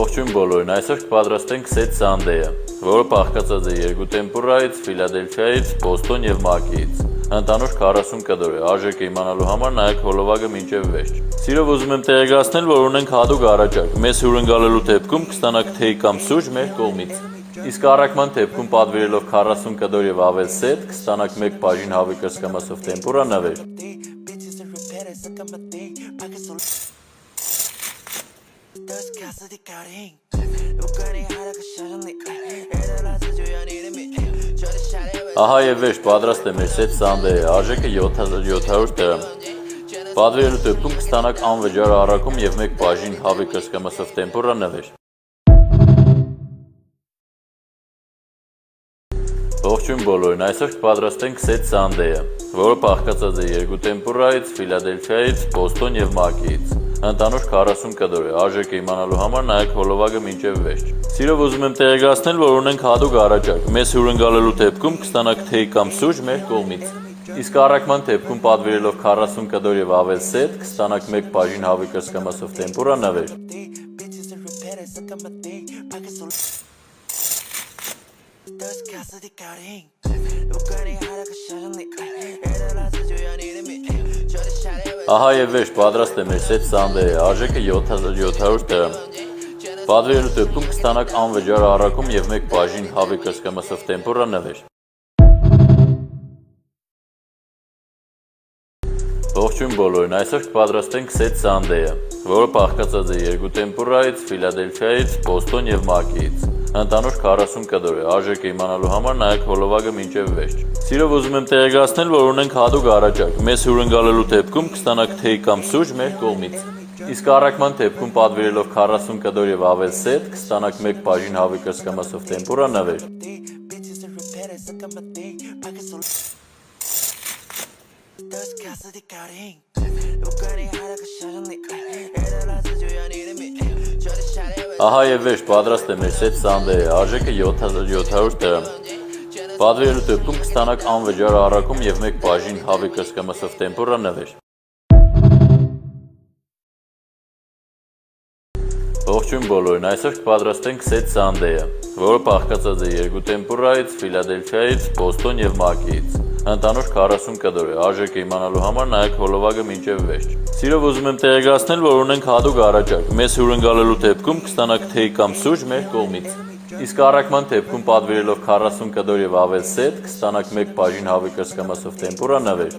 Ողջույն բոլորին, այսօր կպատրաստենք սեթ սանդեյը, որը բաղկացած է երկու տեմպուրայից, Ֆիլադելֆիայից, Բոստոն և Մակիից։ Ընդհանուր 40 կդոր է, արժեքը իմանալու համար նայեք հոլովակը մինչև վերջ։ Սիրով ուզում եմ տեղեկացնել, որ ունենք հատուկ առաջարկ, մեզ հյուրընկալելու դեպքում կստանաք թեյ կամ սուրճ մեր կողմից։ Իսկ առաքման դեպքում պատվիրելով 40 կդոր և ավել սեթ, կստանաք 1 բաժին հավի կրծքամասով տեմպուրա նվեր։ Ահա և վերջ պատրաստ է մեր սեթ սանդեյը, արժեքը 700 դրամ։ Պատվիրելու դեպքում կստանաք անվճար առաքում և 1 բաժին հավի կրծքամասով տեմպուրա նվեր։ Ողջույն բոլորին, այսօր կպատրաստենք սեթ սանդեյը, որը բաղկացած է երկու տեմպուրայից, Ֆիլադելֆիայից, Բոստոն և Մակիից։ Ընդհանուր 40 կդոր է, արժեքը իմանալու համար նայեք հոլովակը մինչև վերջ։ Սիրով ուզում եմ տեղեկացնել, որ ունենք հատուկ առաջարկ, մեզ հյուրընկալելու դեպքում կստանաք թեյ կամ սուրճ մեր կողմից։ Իսկ առաքման դեպքում պատվիրելով 40 կդոր և ավել սեթ, կստանաք 1 բաժին հավի կրծքամասով տեմպուրա նվեր։ Ահա և վերջ պատրաստ է մեր սեթ սանդեյը, արժեքը 700 դրամ։ Պատվիրելու դեպքում կստանաք անվճար առաքում և 1 բաժին հավի կրծքամասով տեմպուրա նվեր։ Ողջույն բոլորին, այսօր կպատրաստենք սեթ սանդեյը, որը բաղկացած է երկու տեմպուրայից, Ֆիլադելֆիայից, Բոստոն և Մակիից։ Ընդհանուր 40 կդոր է, արժեքը իմանալու համար նայեք հոլովակը մինչև վերջ։ Սիրով ուզում եմ տեղեկացնել, որ ունենք հատուկ առաջարկ, մեզ հյուրընկալելու դեպքում կստանաք թեյ կամ սուրճ մեր կողմից։ Իսկ առաքման դեպքում պատվիրելով 40 կդոր և ավել սեթ, կստանաք 1 բաժին հավի կրծքամասով տեմպուրա նվեր։ Ահա և վերջ պատրաստ է մեր սեթ սանդեյը, արժեքը 700 դրամ։ Պատվիրելու դեպքում կստանաք անվճար առաքում և 1 բաժին հավի կրծքամասով տեմպուրա նվեր։ Ողջույն բոլորին, այսօր կպատրաստենք սեթ սանդեյը, որը բաղկացած է երկու տեմպուրայից, Ֆիլադելֆիայից, Բոստոն և Մակիից։ Ընդհանուր 40 կդոր է, արժեքը իմանալու համար նայեք հոլովակը մինչև վերջ։ Սիրով ուզում եմ տեղեկացնել, որ ունենք հատուկ առաջարկ, մեզ հյուրընկալելու դեպքում կստանաք թեյ կամ սուրճ մեր կողմից։ Իսկ առաքման դեպքում պատվիրելով 40 կդոր և ավել սեթ, կստանաք 1 բաժին հավի կրծքամասով տեմպուրա նվեր։